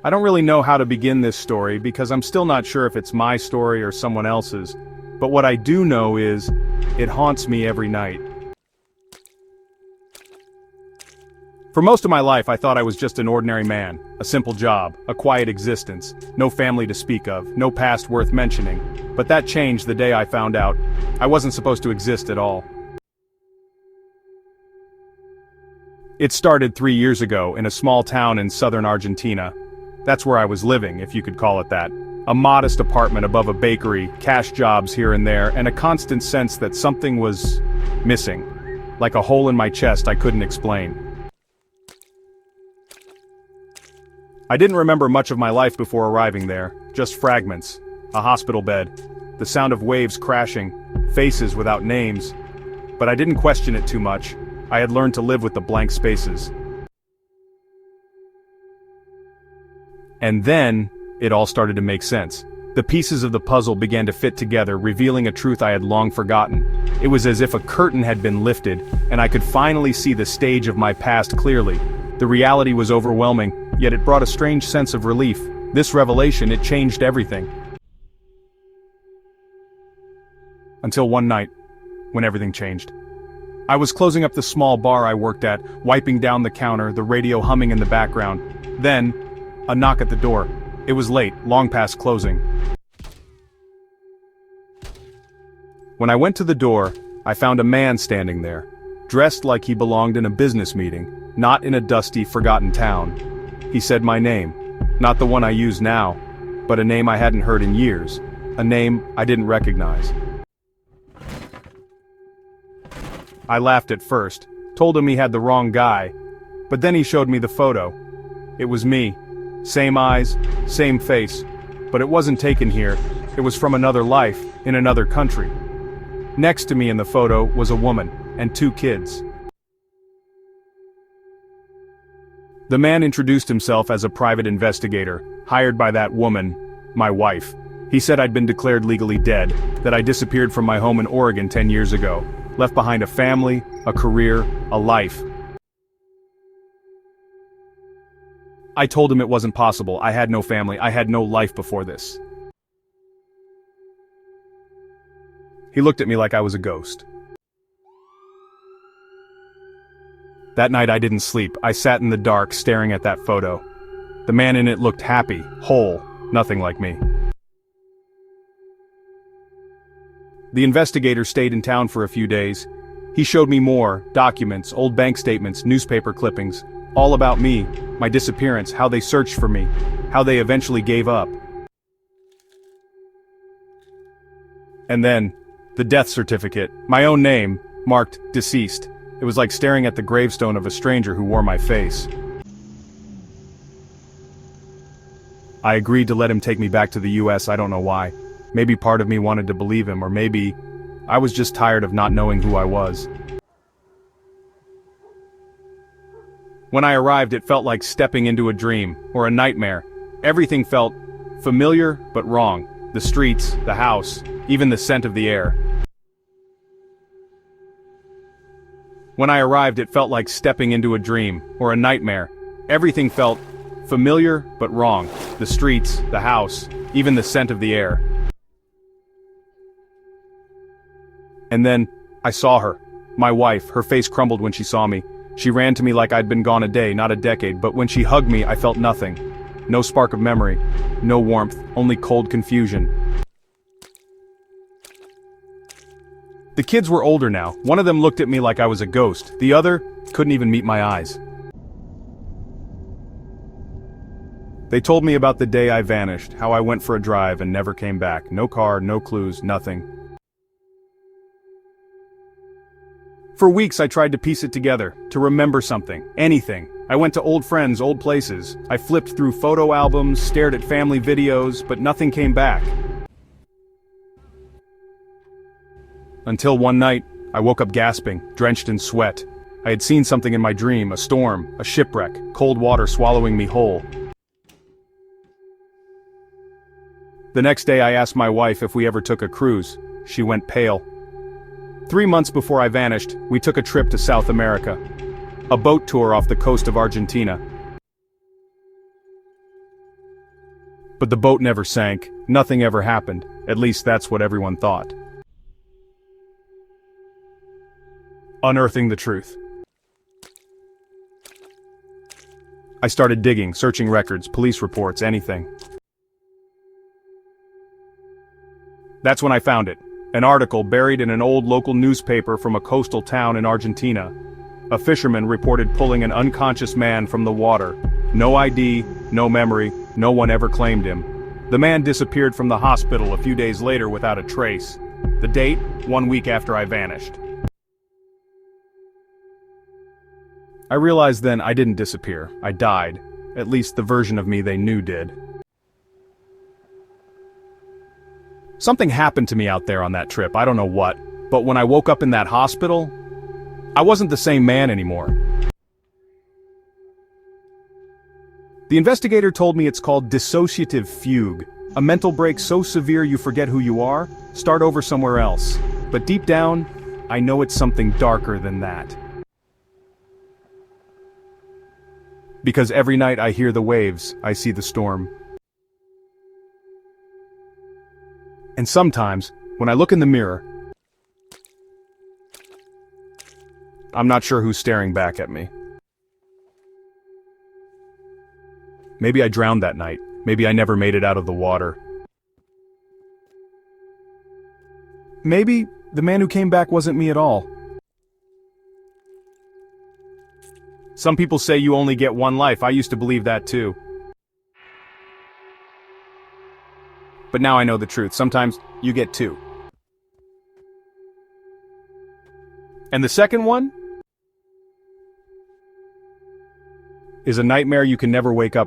I don't really know how to begin this story because I'm still not sure if it's my story or someone else's, but what I do know is, it haunts me every night. For most of my life I thought I was just an ordinary man, a simple job, a quiet existence, no family to speak of, no past worth mentioning, but that changed the day I found out I wasn't supposed to exist at all. It started 3 years ago in a small town in southern Argentina. That's where I was living, if you could call it that. A modest apartment above a bakery, cash jobs here and there, and a constant sense that something was missing. Like a hole in my chest I couldn't explain. I didn't remember much of my life before arriving there, just fragments, a hospital bed, the sound of waves crashing, faces without names. But I didn't question it too much. I had learned to live with the blank spaces. And then, it all started to make sense. The pieces of the puzzle began to fit together, revealing a truth I had long forgotten. It was as if a curtain had been lifted, and I could finally see the stage of my past clearly. The reality was overwhelming, yet it brought a strange sense of relief. This revelation, it changed everything. Until one night, when everything changed. I was closing up the small bar I worked at, wiping down the counter, the radio humming in the background. Then, a knock at the door. It was late, long past closing. When I went to the door, I found a man standing there, dressed like he belonged in a business meeting, not in a dusty, forgotten town. He said my name, not the one I use now, but a name I hadn't heard in years, a name I didn't recognize. I laughed at first, told him he had the wrong guy, but then he showed me the photo. It was me. Same eyes, same face, but it wasn't taken here, it was from another life, in another country. Next to me in the photo was a woman, and 2 kids. The man introduced himself as a private investigator, hired by that woman, my wife. He said I'd been declared legally dead, that I disappeared from my home in Oregon 10 years ago, left behind a family, a career, a life. I told him it wasn't possible. I had no family, I had no life before this. He looked at me like I was a ghost. That night I didn't sleep. I sat in the dark staring at that photo. The man in it looked happy, whole, nothing like me. The investigator stayed in town for a few days. He showed me more, documents, old bank statements, newspaper clippings, all about me, my disappearance, how they searched for me, how they eventually gave up. And then, the death certificate, my own name, marked deceased. It was like staring at the gravestone of a stranger who wore my face. I agreed to let him take me back to the US, I don't know why. Maybe part of me wanted to believe him, or maybe I was just tired of not knowing who I was. When I arrived, it felt like stepping into a dream, or a nightmare. Everything felt familiar, but wrong. The streets, the house, even the scent of the air. When I arrived, it felt like stepping into a dream, or a nightmare. Everything felt familiar, but wrong. The streets, the house, even the scent of the air. And then, I saw her. My wife, her face crumbled when she saw me. She ran to me like I'd been gone a day, not a decade, but when she hugged me, I felt nothing. No spark of memory, no warmth, only cold confusion. The kids were older now. One of them looked at me like I was a ghost. The other couldn't even meet my eyes. They told me about the day I vanished, how I went for a drive and never came back. No car, no clues, nothing. For weeks I tried to piece it together, to remember something, anything. I went to old friends, old places. I flipped through photo albums, stared at family videos, but nothing came back. Until one night, I woke up gasping, drenched in sweat. I had seen something in my dream, a storm, a shipwreck, cold water swallowing me whole. The next day I asked my wife if we ever took a cruise. She went pale. 3 months before I vanished, we took a trip to South America. A boat tour off the coast of Argentina. But the boat never sank, nothing ever happened, at least that's what everyone thought. Unearthing the truth. I started digging, searching records, police reports, anything. That's when I found it. An article buried in an old local newspaper from a coastal town in Argentina. A fisherman reported pulling an unconscious man from the water. No ID, no memory, no one ever claimed him. The man disappeared from the hospital a few days later without a trace. The date, 1 week after I vanished. I realized then I didn't disappear, I died. At least the version of me they knew did. Something happened to me out there on that trip, I don't know what, but when I woke up in that hospital, I wasn't the same man anymore. The investigator told me it's called dissociative fugue, a mental break so severe you forget who you are, start over somewhere else. But deep down, I know it's something darker than that. Because every night I hear the waves, I see the storm. And sometimes, when I look in the mirror, I'm not sure who's staring back at me. Maybe I drowned that night. Maybe I never made it out of the water. Maybe the man who came back wasn't me at all. Some people say you only get one life. I used to believe that too. But now I know the truth. Sometimes you get two. And the second one is a nightmare you can never wake up